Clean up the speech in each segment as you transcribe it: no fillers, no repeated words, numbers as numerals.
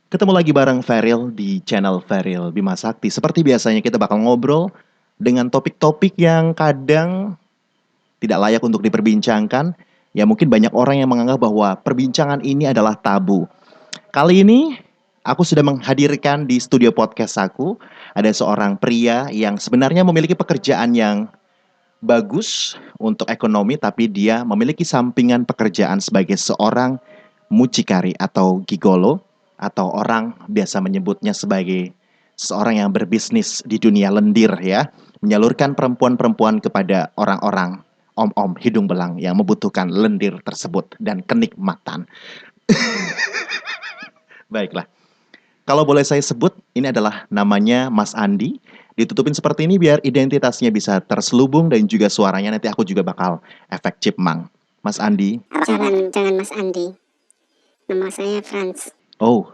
Ketemu lagi bareng Feril di channel Feril Bima Sakti. Seperti biasanya kita bakal ngobrol dengan topik-topik yang kadang tidak layak untuk diperbincangkan. Ya mungkin banyak orang yang menganggap bahwa perbincangan ini adalah tabu. Kali ini aku sudah menghadirkan di studio podcast aku ada seorang pria yang sebenarnya memiliki pekerjaan yang bagus untuk ekonomi, tapi dia memiliki sampingan pekerjaan sebagai seorang mucikari atau gigolo, atau orang biasa menyebutnya sebagai seorang yang berbisnis di dunia lendir ya, menyalurkan perempuan-perempuan kepada orang-orang om-om hidung belang yang membutuhkan lendir tersebut dan kenikmatan. Baiklah, kalau boleh saya sebut, ini adalah namanya Mas Andi. Ditutupin seperti ini biar identitasnya bisa terselubung dan juga suaranya nanti aku juga bakal efek chipmunk. Mas Andi. Jangan Mas Andi. Nama saya Franz. Oh,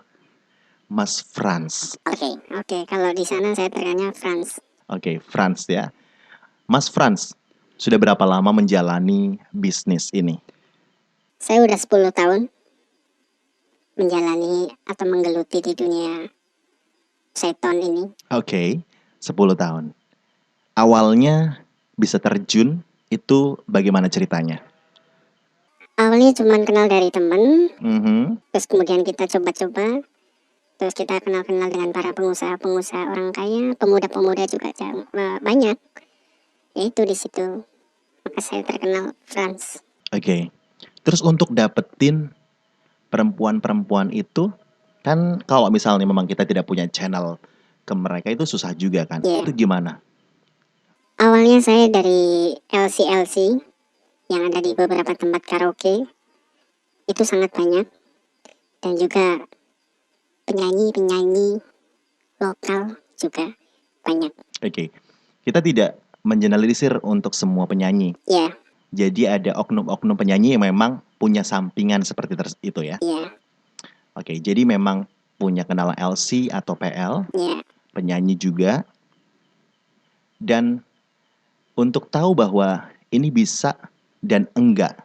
Mas Franz. Oke. Kalau di sana saya terkenalnya Franz. Oke, Franz ya. Mas Franz, sudah berapa lama menjalani bisnis ini? Saya udah 10 tahun menjalani atau menggeluti di dunia seton ini. Oke, 10 tahun. Awalnya bisa terjun, itu bagaimana ceritanya? Awalnya cuma kenal dari temen, Mhm. terus kemudian kita coba-coba, terus kita kenal-kenal dengan para pengusaha-pengusaha orang kaya, pemuda-pemuda juga banyak. Yaitu di situ maka saya terkenal Franz. Oke. Terus untuk dapetin perempuan-perempuan itu, kan kalau misalnya memang kita tidak punya channel ke mereka itu susah juga kan? Yeah. Itu gimana? Awalnya saya dari LC yang ada di beberapa tempat karaoke, itu sangat banyak, dan juga penyanyi-penyanyi lokal juga banyak. Oke. Kita tidak mengeneralisir untuk semua penyanyi. Ya, Jadi ada oknum-oknum penyanyi yang memang punya sampingan seperti itu ya. ya, Oke, jadi memang punya kenalan LC atau PL, ya. penyanyi juga. Dan untuk tahu bahwa ini bisa dan enggak,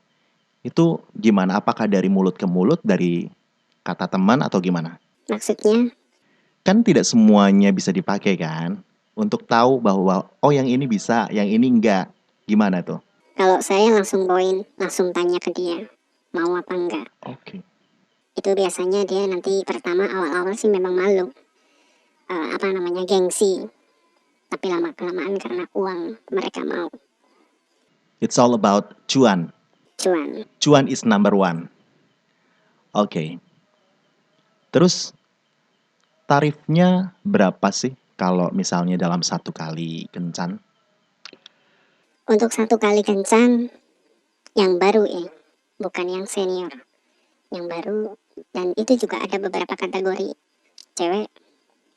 itu gimana? Apakah dari mulut ke mulut, dari kata teman atau gimana? Maksudnya, Kan tidak semuanya bisa dipakai kan? Untuk tahu bahwa oh yang ini bisa, yang ini enggak. Gimana tuh? kalau saya langsung langsung tanya ke dia, mau apa enggak. Oke. Itu biasanya dia nanti pertama awal-awal sih memang malu. Gengsi. Tapi lama-kelamaan karena uang mereka mau. It's all about cuan. Cuan. Cuan is number one. Oke. Terus tarifnya berapa sih kalau misalnya dalam satu kali kencan? Untuk satu kali kencan, yang baru ya, bukan yang senior. Yang baru, dan itu juga ada beberapa kategori cewek,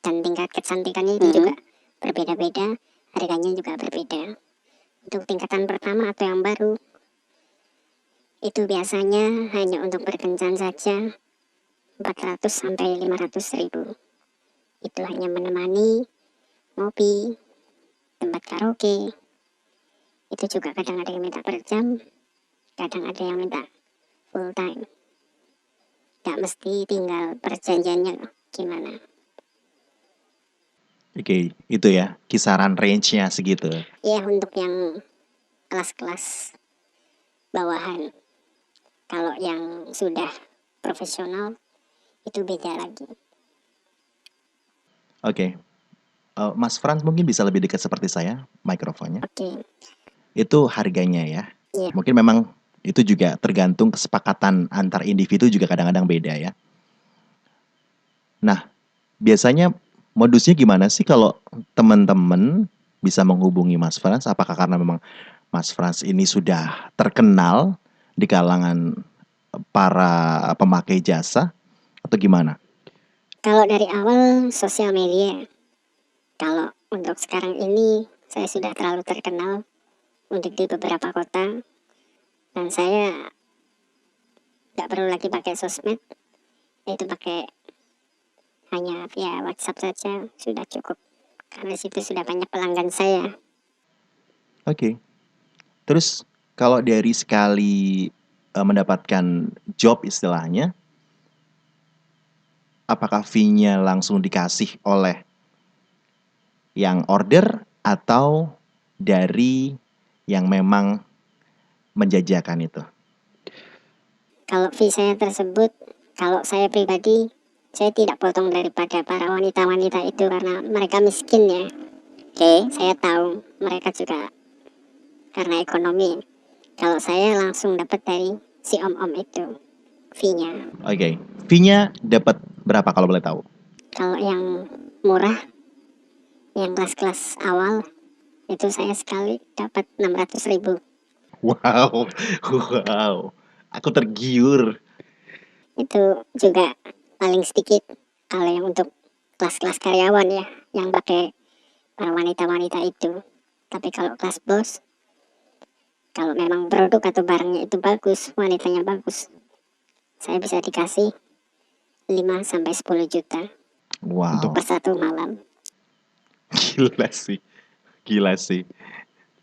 dan tingkat kecantikannya itu juga berbeda-beda, harganya juga berbeda. Untuk tingkatan pertama atau yang baru, itu biasanya hanya untuk berkencan saja 400 sampai 500 ribu. Itu hanya menemani ngopi, tempat karaoke. Itu juga kadang ada yang minta per jam, kadang ada yang minta full time. Gak mesti tinggal perjanjiannya gimana. Oke, itu ya, kisaran range-nya segitu. Ya, untuk yang kelas-kelas bawahan. Kalau yang sudah profesional, itu beda lagi. Oke. Mas Frans mungkin bisa lebih dekat seperti saya, mikrofonnya. Oke. Itu harganya ya. Iya. Mungkin memang itu juga tergantung kesepakatan antar individu juga kadang-kadang beda ya. Nah, biasanya modusnya gimana sih kalau teman-teman bisa menghubungi Mas Frans? Apakah karena memang Mas Frans ini sudah terkenal di kalangan para pemakai jasa atau gimana? Kalau dari awal sosial media. Kalau untuk sekarang ini saya sudah terlalu terkenal untuk di beberapa kota, dan saya nggak perlu lagi pakai sosmed, itu pakai hanya via WhatsApp saja sudah cukup, karena situ sudah banyak pelanggan saya. Oke. Terus kalau dari sekali mendapatkan job istilahnya, apakah fee-nya langsung dikasih oleh yang order atau dari yang memang menjajakan itu? Kalau fee saya tersebut, kalau saya pribadi, saya tidak potong daripada para wanita-wanita itu karena mereka miskin ya. Oke, saya tahu mereka juga karena ekonomi. Kalau saya langsung dapat dari si om-om itu fee-nya. Oke, fee-nya dapat berapa kalau boleh tahu? Kalau yang murah, yang kelas-kelas awal, itu saya sekali dapat 600.000. Wow, wow, aku tergiur. Itu juga paling sedikit. Kalau yang untuk kelas-kelas karyawan ya, yang pakai para wanita-wanita itu. Tapi kalau kelas bos, kalau memang produk atau barangnya itu bagus, wanitanya bagus, saya bisa dikasih 5 sampai 10 juta untuk Wow, per satu malam. gila sih, gila sih.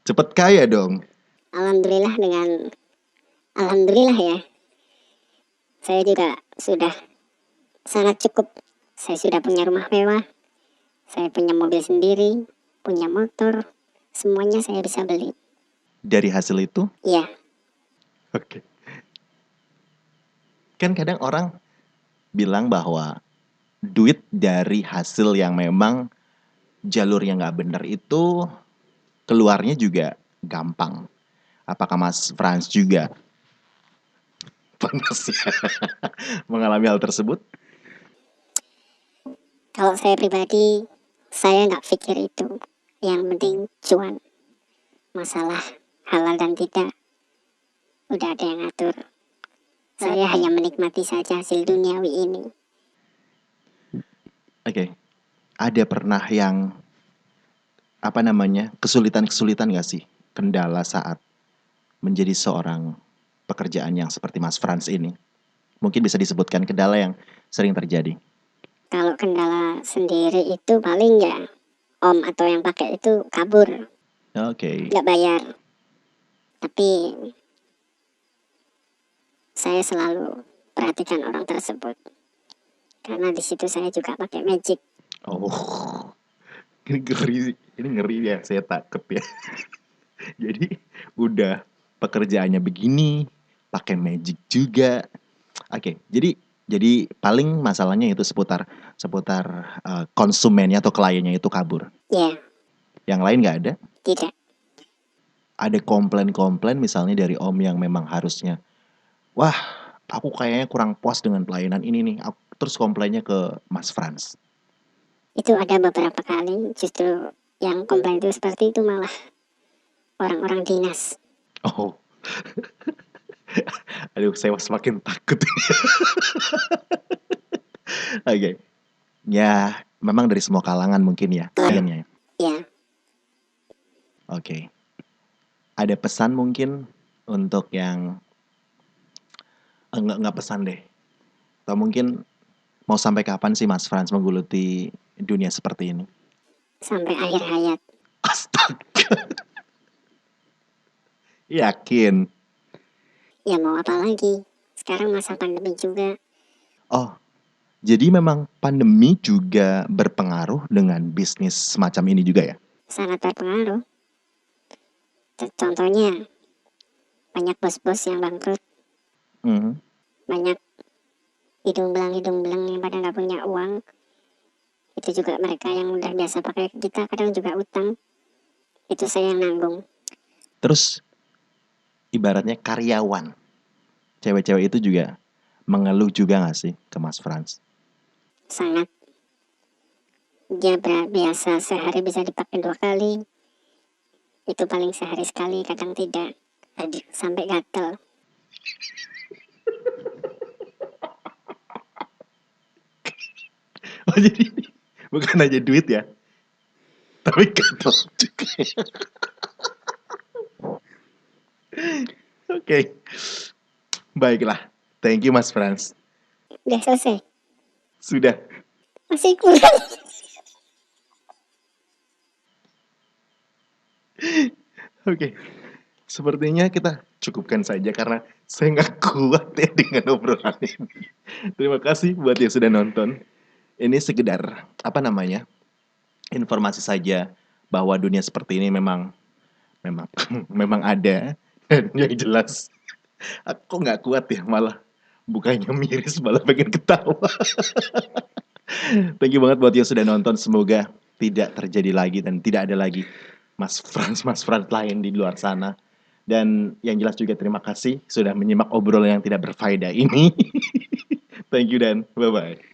Cepet kaya dong. Alhamdulillah Alhamdulillah ya, saya juga sudah sangat cukup. Saya sudah punya rumah mewah, saya punya mobil sendiri, punya motor, semuanya saya bisa beli. Dari hasil itu, Ya, oke. Kan kadang orang bilang bahwa duit dari hasil yang memang jalurnya nggak bener itu keluarnya juga gampang. Apakah Mas Franz juga pernah mengalami hal tersebut? kalau saya pribadi, saya nggak pikir itu. Yang penting cuan. Masalah halal dan tidak, udah ada yang ngatur. Saya hanya menikmati saja hasil duniawi ini. Oke, ada pernah yang apa namanya kesulitan-kesulitan nggak sih kendala saat menjadi seorang pekerjaan yang seperti Mas Franz ini? Mungkin bisa disebutkan kendala yang sering terjadi. Kalau kendala sendiri itu paling ya om atau yang pakai itu kabur, Oke, nggak bayar. Tapi saya selalu perhatikan orang tersebut. Karena di situ saya juga pakai magic. oh, ini ngeri ya, saya takut ya. Jadi udah pekerjaannya begini, pakai magic juga. Oke, jadi paling masalahnya itu seputar seputar konsumennya atau kliennya itu kabur. Ya, Yang lain nggak ada? tidak. Ada komplain-komplain misalnya dari om yang memang harusnya, wah, aku kayaknya kurang puas dengan pelayanan ini nih. Terus komplainnya ke Mas Franz. Itu ada beberapa kali justru yang komplain itu seperti itu malah orang-orang dinas. Oh, aduh, saya semakin takut. Oke, ya memang dari semua kalangan mungkin ya kliennya. Ya, Oke, ada pesan mungkin untuk yang nggak pesan deh. Atau mungkin mau sampai kapan sih Mas Franz menggeluti dunia seperti ini? sampai akhir hayat. Astaga, yakin? Ya mau apa lagi? Sekarang masa pandemi juga. Oh, jadi memang pandemi juga berpengaruh dengan bisnis semacam ini juga ya? Sangat berpengaruh. Contohnya, banyak bos-bos yang bangkrut, Mhm. banyak hidung belang yang pada nggak punya uang. Itu juga mereka yang udah biasa pakai kita kadang juga utang. Itu saya yang nanggung. Terus ibaratnya karyawan, cewek-cewek itu juga mengeluh juga nggak sih ke Mas Franz? Sangat. Dia biasa sehari bisa dipakai 2 kali. Itu paling sehari sekali, kadang tidak. Sampai gatel. Oh jadi bukan aja duit ya, tapi gatel juga. Oke, baiklah. Thank you Mas Franz. Udah selesai. Sudah. Masih kurang. Oke. Sepertinya kita cukupkan saja karena saya nggak kuat ya dengan obrolan ini. Terima kasih buat yang sudah nonton. Ini sekedar apa namanya informasi saja bahwa dunia seperti ini memang memang memang ada dan yang jelas aku nggak kuat ya malah bukannya miris malah pengen ketawa. Thank you banget buat yang sudah nonton. Semoga tidak terjadi lagi dan tidak ada lagi Mas Frans lain di luar sana. Dan yang jelas juga terima kasih sudah menyimak obrolan yang tidak berfaedah ini. Thank you dan bye-bye.